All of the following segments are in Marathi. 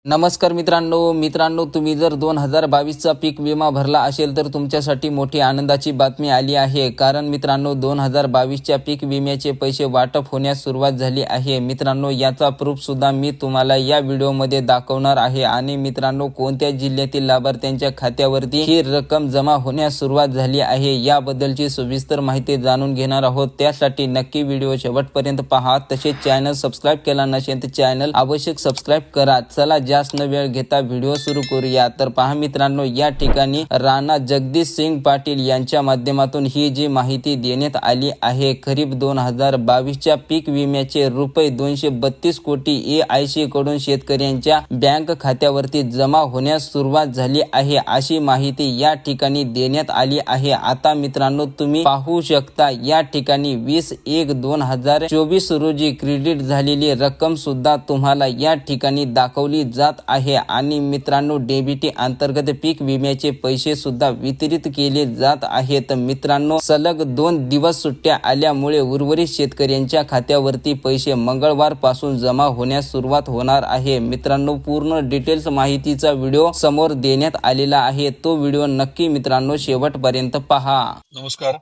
नमस्कार मित्रांनो तुम्ही जर 2022 चा पीक विमा भरला असेल तर तुमच्यासाठी मोठी आनंदाची बातमी आली आहे। कारण मित्रांनो 2022 च्या पीक विम्याचे पैसे वाटप होण्यास सुरुवात झाली आहे। मित्रांनो याचा प्रूफ सुद्धा मी तुम्हाला या व्हिडिओमध्ये दाखवणार आहे आणि मित्रांनो कोणत्या जिल्ह्यातील लाभार्थ्यांच्या खात्यावरती ही रक्कम जमा होण्यास सुरुवात झाली आहे याबद्दलची सविस्तर माहिती जाणून घेणार आहोत। त्यासाठी नक्की व्हिडिओ शेवटपर्यंत पहा। तसेच चॅनल सबस्क्राइब केला नसेल तर चॅनल अवश्य सबस्क्राइब करा। चला जास्त न वेळ घेता व्हिडिओ सुरू करूया। तर पहा मित्रांनो या ठिकाणी राणा जगदीश सिंग पाटील यांच्या माध्यमातून ही जी माहिती देण्यात आली आहे। खरीप 2022 च्या पीक विम्याचे रुपये 232 कोटी EIC कडून शेतकऱ्यांच्या बँक खात्यावरती जमा होण्यास सुरुवात झाली आहे अशी माहिती या ठिकाणी देण्यात आली आहे। आता मित्रांनो तुम्ही पाहू शकता या ठिकाणी 20/1/2024 रोजी क्रेडिट झालेली रक्कम सुद्धा तुम्हाला या ठिकाणी दाखवली जात आहे आणि मित्रांनो डीबीटी अंतर्गत पीक विम्याचे पैसे सुद्धा वितरित केले जात आहेत। मित्रांनो सलग 2 दिवस सुट्ट्या आल्यामुळे उर्वरित शेतकऱ्यांच्या खात्यावरती पैसे मंगळवार पासून जमा होण्यास सुरुवात होणार आहे। मित्रांनो पूर्ण डिटेल्स माहितीचा व्हिडिओ समोर देण्यात आलेला आहे, तो व्हिडिओ नक्की मित्रांनो शेवटपर्यंत पहा। नमस्कार।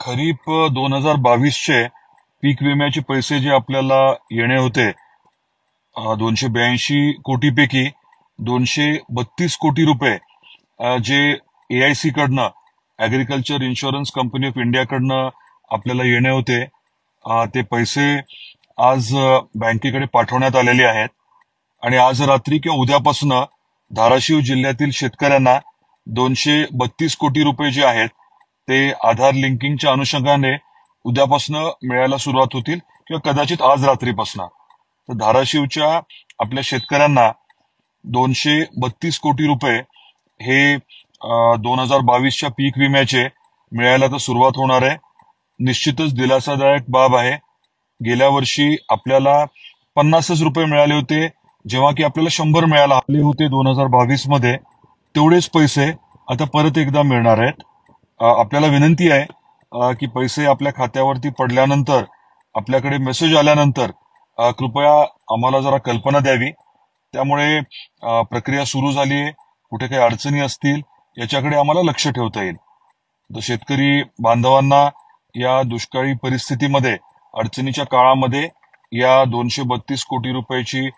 खरीप 2022 चे पीक विम्याचे पैसे जे आपल्याला येणे होते 282 कोटीपैकी 232 कोटी रुपये जे EIC कडनं agriculture insurance company of India कडनं आपल्याला येणे होते ते पैसे आज बँकेकडे पाठवण्यात आलेले आहेत आणि आज रात्री किंवा उद्यापासून धाराशिव जिल्ह्यातील शेतकऱ्यांना 232 कोटी रुपये जे आहेत ते आधार लिंकिंगच्या अनुषंगाने उद्यापासून मिळायला सुरुवात होतील किंवा कदाचित आज रात्रीपासून। तर धाराशिवच्या आपल्या शेतकऱ्यांना 232 कोटी रुपये हे 2022 च्या पीक विम्याचे मिळायला तर सुरुवात होणार आहे। निश्चितच दिलासादायक बाब आहे। गेल्या वर्षी आपल्याला 50 रुपये मिळाले होते जेव्हा की आपल्याला 100 मिळायला आले होते 2022 मध्ये। तेवढेच पैसे आता परत एकदा मिळणार आहेत। आपल्याला विनंती आहे की पैसे आपल्या खात्यावरती पडल्यानंतर आपल्याकडे मेसेज आल्यानंतर कृपया आम्हाला जरा कल्पना द्यावी। त्यामुळे प्रक्रिया सुरू झाली आहे, कुठे काही अडचणी असतील याच्याकडे आम्हाला लक्ष ठेवता येईल। तर शेतकरी बांधवांना या दुष्काळी परिस्थितीमध्ये अडचणीच्या काळामध्ये या 232 कोटी रुपयाची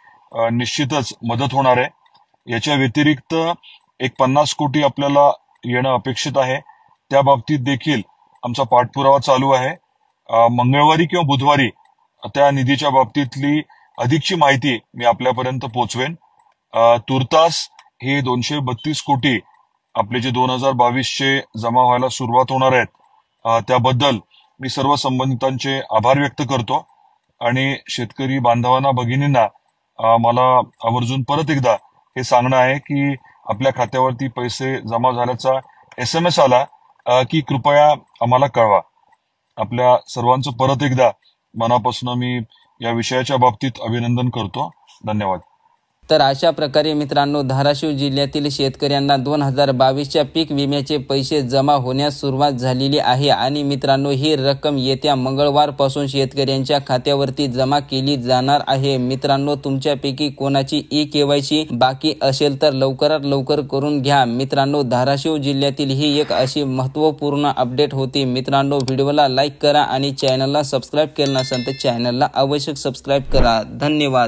निश्चितच मदत होणार आहे। याच्या व्यतिरिक्त एक 50 कोटी आपल्याला येणं अपेक्षित आहे, त्या बाबतीत देखील आमचा पाठपुरावा चालू आहे। मंगळवारी किंवा बुधवारी त्या निधीच्या बाबतीतली अधिकची माहिती मी आपल्यापर्यंत पोहोचवेन। तुर्तास हे 232 कोटी आपले जे 2022 चे जमा व्हायला सुरुवात होणार आहेत त्याबद्दल मी सर्व संबंधितांचे आभार व्यक्त करतो आणि शेतकरी बांधवांना भगिनींना मला आवर्जून परत एकदा हे सांगणं आहे की आपल्या खात्यावरती पैसे जमा झाल्याचा SMS आला की कृपया आम्हाला कळवा। आपल्या सर्वांचं परत एकदा मनापासून मी या विषयाच्या बाबतीत अभिनंदन करतो। धन्यवाद। तर अशा प्रकारे मित्रांनो धाराशिव जिल्ह्यातील शेतकऱ्यांना 2022 च्या पीक विम्याचे पैसे जमा होण्यास सुरुवात झालेली आहे आणि मित्रांनो ही रक्कम येत्या मंगळवार पासून शेतकऱ्यांच्या खात्यावरती जमा केली जाणार आहे। मित्रांनो तुमच्यापैकी कोणाची EKYC बाकी असेल तर लवकरात लवकर करून घ्या। मित्रांनो धाराशिव जिल्ह्यातील ही एक अशी महत्त्वपूर्ण अपडेट होती। मित्रांनो व्हिडिओला लाईक करा आणि चॅनलला सबस्क्राइब केलं नसेल तर चॅनलला अवश्य सबस्क्राइब करा। धन्यवाद।